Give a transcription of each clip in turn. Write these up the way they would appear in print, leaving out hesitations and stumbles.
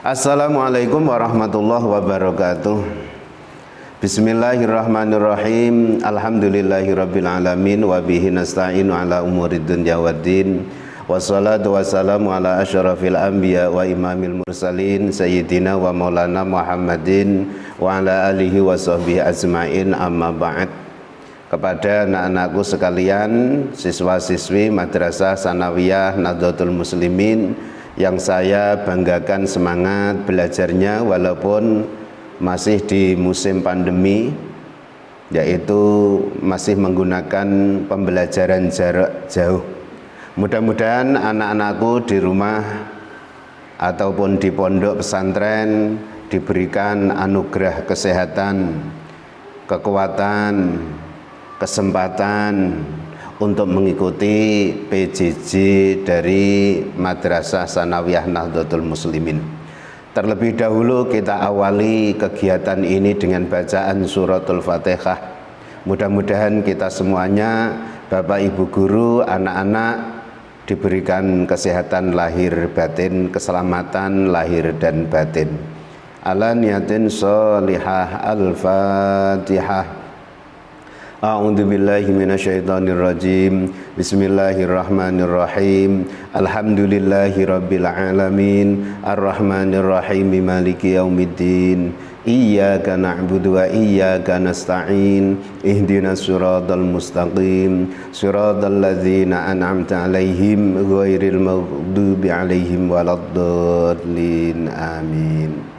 Assalamualaikum warahmatullahi wabarakatuh. Bismillahirrahmanirrahim. Alhamdulillahirabbil alamin wa bihi nasta'inu ala umuri dunya waddin. Wassalatu wassalamu ala asyrafil anbiya wa imamil mursalin sayyidina wa maulana Muhammadin wa ala alihi wa sahbihi ajmain, amma ba'd. Kepada anak-anakku sekalian, siswa-siswi Madrasah Sanawiyah Nahdlatul Muslimin yang saya banggakan semangat belajarnya walaupun masih di musim pandemi, yaitu masih menggunakan pembelajaran jarak jauh. Mudah-mudahan anak-anakku di rumah ataupun di pondok pesantren diberikan anugerah kesehatan, kekuatan, kesempatan untuk mengikuti PJJ dari Madrasah Sanawiyah Nahdlatul Muslimin. Terlebih dahulu kita awali kegiatan ini dengan bacaan suratul Fatihah. Mudah-mudahan kita semuanya, Bapak Ibu guru, anak-anak, diberikan kesehatan lahir batin, keselamatan lahir dan batin. Ala niyatin sholihah. Al-Fatihah. A'udzu billahi minasyaitonir rajim. Bismillahirrahmanirrahim. Alhamdulillahirabbil alamin. Arrahmanir rahim. Maliki yaumiddin. Iyyaka na'budu wa iyyaka nasta'in. Ihdinas siratal mustaqim. Siratal ladzina an'amta 'alaihim ghairil maghdubi 'alaihim waladdallin. Amin.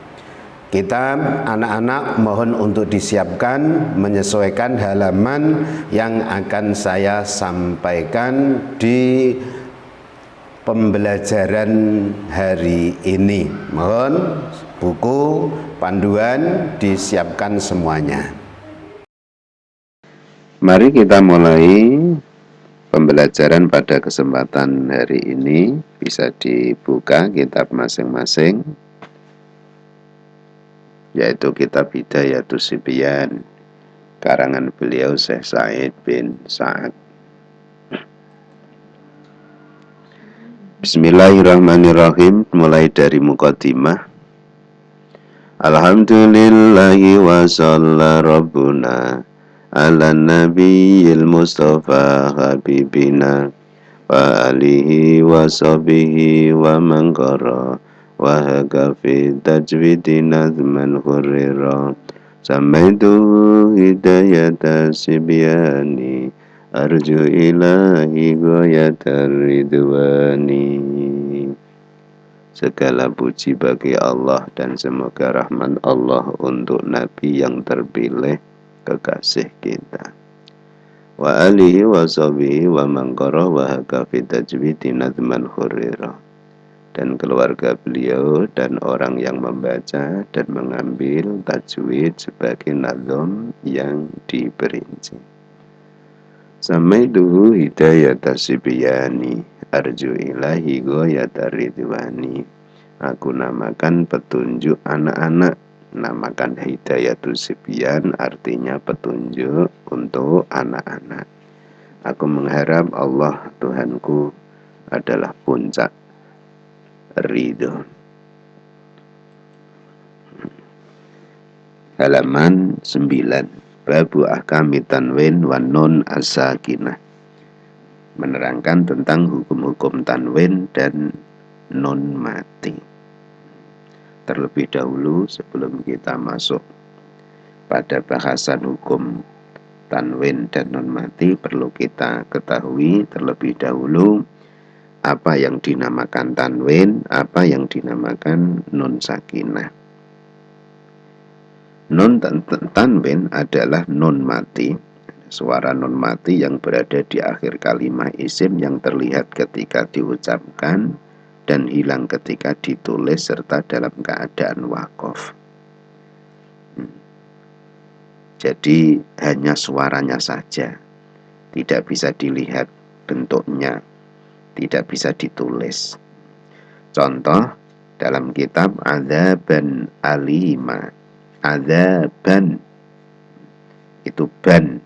Kita anak-anak mohon untuk disiapkan menyesuaikan halaman yang akan saya sampaikan di pembelajaran hari ini. Mohon buku panduan disiapkan semuanya. Mari kita mulai pembelajaran pada kesempatan hari ini. Bisa dibuka kitab masing-masing, yaitu kitab Hidayatus Sibyan karangan beliau Syekh Said bin Sa'ad. Bismillahirrahmanirrahim. Mulai dari muqaddimah. Alhamdulillahi wa shalla rabbuna ala nabiyil mustafa habibina wa alihi wa sahbihi wa man qara wa haka fi tajwidi nazman khurira samaitu hidayata sibyani arju ilahi goyatar ridwani. Segala puji bagi Allah dan semoga rahmat Allah untuk Nabi yang terpilih, kekasih kita, wa alihi wa sahbihi wa man qara wa haka fi tajwidi nazman khurira, dan keluarga beliau dan orang yang membaca dan mengambil tajwid sebagai nazam yang diperinci. Samaitu hidayata sibyani arju ilahi goyata ridwani. Aku namakan petunjuk anak-anak. Namakan hidayatus sibyan artinya petunjuk untuk anak-anak. Aku mengharap Allah Tuhanku adalah puncak ridho. Halaman 9. Babu ahkami tanwin wa nun as-sakinah. Menerangkan tentang hukum-hukum tanwin dan nun mati. Terlebih dahulu sebelum kita masuk pada bahasan hukum tanwin dan nun mati, perlu kita ketahui terlebih dahulu apa yang dinamakan tanwin, apa yang dinamakan nun sakinah. Nun tanwin adalah nun mati, suara nun mati yang berada di akhir kalimat isim yang terlihat ketika diucapkan dan hilang ketika ditulis serta dalam keadaan waqaf. Jadi hanya suaranya saja, tidak bisa dilihat bentuknya, tidak bisa ditulis. Contoh dalam kitab Adzaban Alima, adzaban itu ban,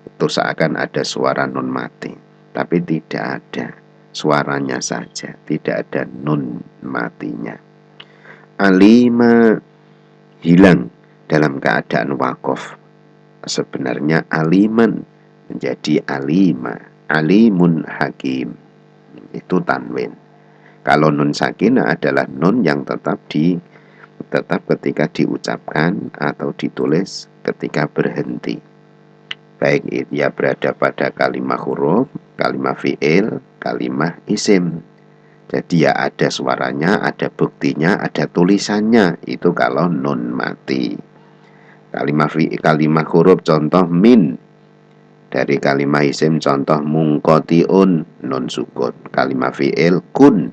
itu seakan ada suara nun mati, tapi tidak ada, suaranya saja, tidak ada nun matinya. alima hilang dalam keadaan wakof. Sebenarnya aliman menjadi alima, alimun hakim. Itu tanwin. Kalau nun sakinah adalah nun yang tetap ketika diucapkan atau ditulis ketika berhenti. Baik ia berada pada kalimat huruf, kalimat fi'il, kalimat isim. Jadi ya ada suaranya, ada buktinya, ada tulisannya. Itu kalau nun mati. Kalimat huruf contoh min. Dari kalimat isim contoh mungkotiun, nun sukun. Kalimat fi'il kun,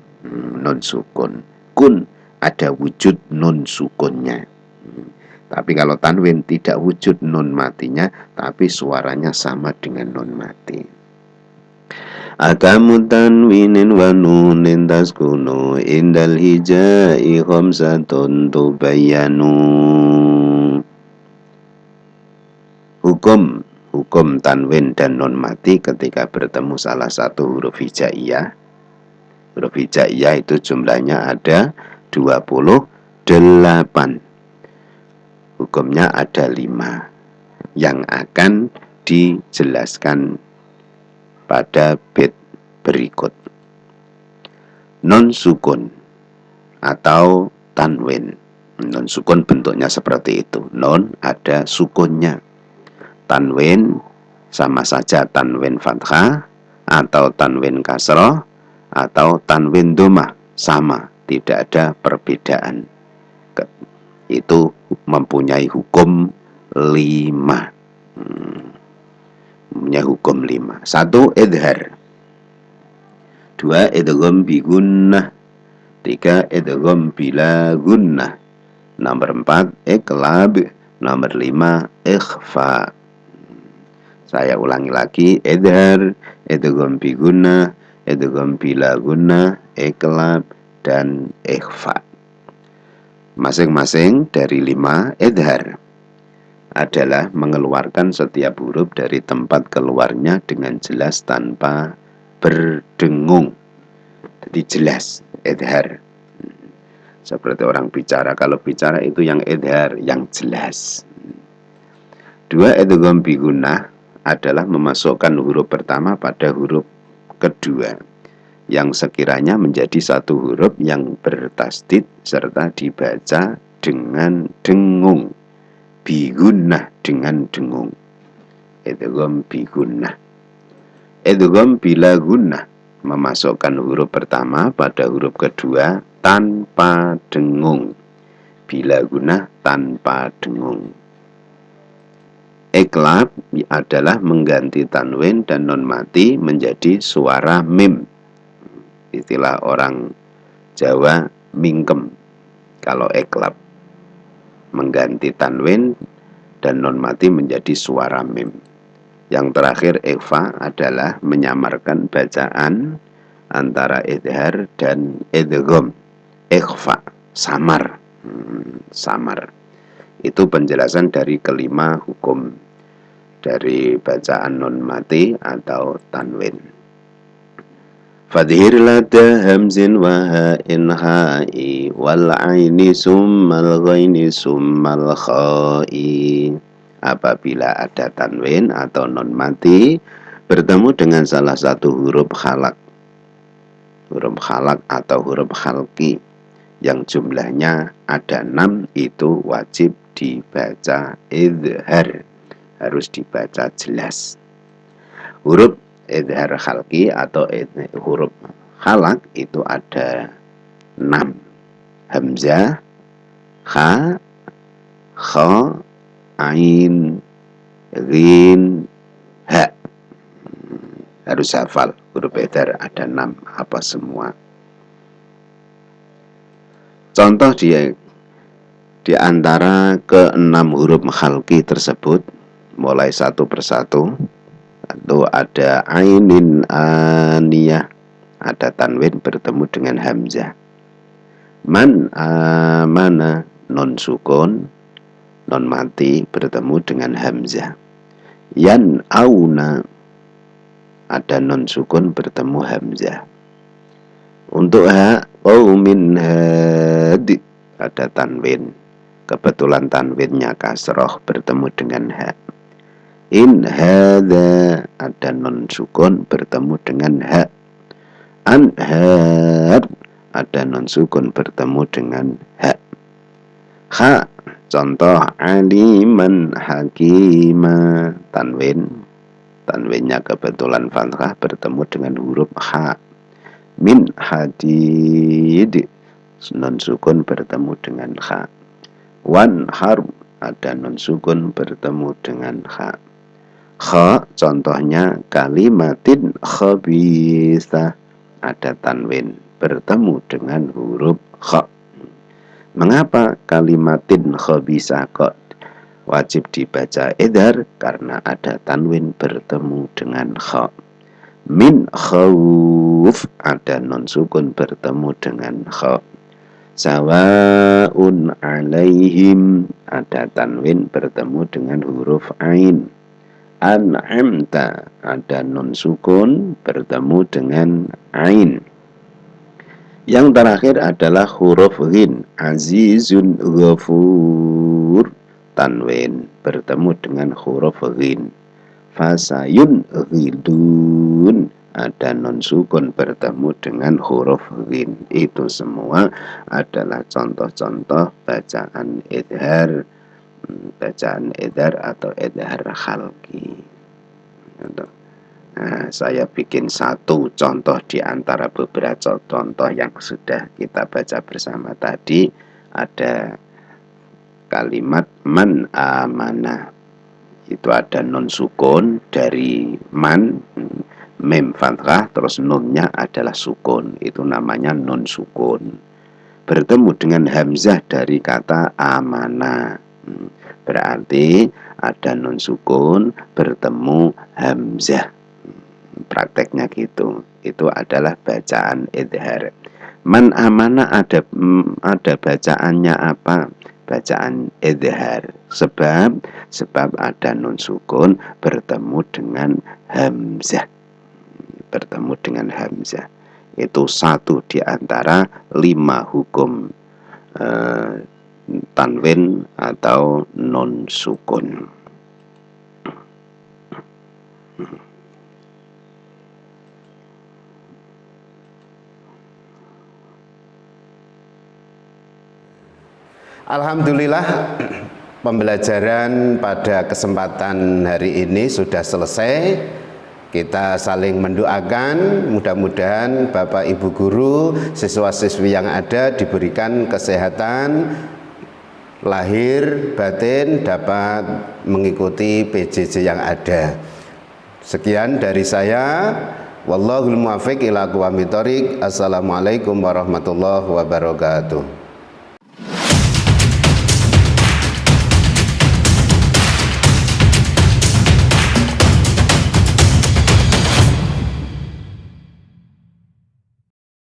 nun sukun. Kun ada wujud nun sukunnya. Tapi kalau tanwin tidak wujud nun matinya, tapi suaranya sama dengan nun mati. Akamu tanwinin wa nunin taskunu indal hijai khamsatun tubayyanu. Hukum tanwin dan nun mati ketika bertemu salah satu huruf hijaiyah. Huruf hijaiyah itu jumlahnya ada 28. Hukumnya ada 5 yang akan dijelaskan pada bait berikut. Non sukun atau tanwin. Non sukun bentuknya seperti itu. Non ada sukunnya. Tanwin sama saja tanwin fathah atau tanwin kasroh atau tanwin dhammah, sama, tidak ada perbedaan. Itu mempunyai hukum 5. Mempunyai hukum 5. 1. Idhar. 2. Idgham bi gunnah. 3. Idgham bila gunnah. Nomor 4. Iqlab. Nomor 5. Ikhfa. Saya ulangi lagi. Idhar, idgham bi gunnah, idgham bila gunnah, iqlab, dan ikhfa. Masing-masing dari 5. Idhar adalah mengeluarkan setiap huruf dari tempat keluarnya dengan jelas tanpa berdengung. Jadi jelas, idhar. Seperti orang bicara, kalau bicara itu yang idhar, yang jelas. 2. Idgham bi gunnah adalah memasukkan huruf pertama pada huruf kedua yang sekiranya menjadi satu huruf yang bertasdid serta dibaca dengan dengung. Bigunnah, dengan dengung. Idgham bigunnah. Idgham bila gunnah, memasukkan huruf pertama pada huruf kedua tanpa dengung. Bila gunnah, tanpa dengung. Iqlab adalah mengganti tanwin dan nun mati menjadi suara mim. Istilah orang Jawa mingkem. Kalau iqlab mengganti tanwin dan nun mati menjadi suara mim. Yang terakhir ikhfa adalah menyamarkan bacaan antara idhar dan idgham. Ikhfa, samar. Samar. Itu penjelasan dari kelima hukum dari bacaan nun mati atau tanwin. Fadhir lada hamzin wa ha'in ha'i wal aini summal ghaini summal kha'i. Apabila ada tanwin atau nun mati bertemu dengan salah satu huruf khalaq. Huruf khalaq atau huruf khalqi yang jumlahnya ada 6, itu wajib dibaca idhar, harus dibaca jelas. Huruf idhar khalqi atau huruf khalaq itu ada 6. Hamzah, kha, kha, ain, ghin, ha. Harus hafal, huruf idhar ada 6, apa semua. Contoh di antara ke-6 huruf khalqi tersebut, mulai satu persatu. Itu ada ainin aniyah, ada tanwin bertemu dengan hamzah. Man amana, non sukun, non mati bertemu dengan hamzah. Yan auna, ada non sukun bertemu hamzah. Untuk ha qaumin hadi, ada tanwin. Kebetulan tanwinnya kasroh bertemu dengan ha. In hadza ada nun sukun bertemu dengan ha. Anhar ada nun sukun bertemu dengan ha. Ha contoh aliman hakima tanwinnya kebetulan fathah bertemu dengan huruf ha. Min hadid nun sukun bertemu dengan ha. Wan harf ada nun sukun bertemu dengan ha. Kha contohnya kalimatin khabithah ada tanwin bertemu dengan huruf kha. Mengapa kalimatin khabithah kok wajib dibaca idhar? Karena ada tanwin bertemu dengan kha. Min khawuf ada nun sukun bertemu dengan kha. Sawaun alaihim ada tanwin bertemu dengan huruf ain. An'amta ada nun sukun bertemu dengan ain. Yang terakhir adalah huruf ghin. Azizun ghafur tanwin bertemu dengan huruf ghin. Fasayun ghidun ada nun sukun bertemu dengan huruf ghin. Itu semua adalah contoh-contoh bacaan idhar atau idhar khalqi. Nah, saya bikin satu contoh di antara beberapa contoh yang sudah kita baca bersama tadi. Ada kalimat man amana, itu ada nun sukun dari man, mim fathah, terus nunnya adalah sukun, itu namanya nun sukun. Bertemu dengan hamzah dari kata amana, berarti ada nun sukun bertemu hamzah. Prakteknya gitu. Itu adalah bacaan idhar. Man amana ada bacaannya apa? Bacaan idhar. Sebab ada nun sukun bertemu dengan hamzah. Bertemu dengan hamzah. Itu satu di antara 5 hukum tanwin atau nun sukun. Alhamdulillah, pembelajaran pada kesempatan hari ini sudah selesai. Kita saling mendoakan, mudah-mudahan Bapak Ibu guru, siswa-siswi yang ada diberikan kesehatan lahir batin, dapat mengikuti PJJ yang ada. Sekian dari saya. Wallahul muwaffiq ila aqwamit thoriq. Assalamualaikum warahmatullahi wabarakatuh.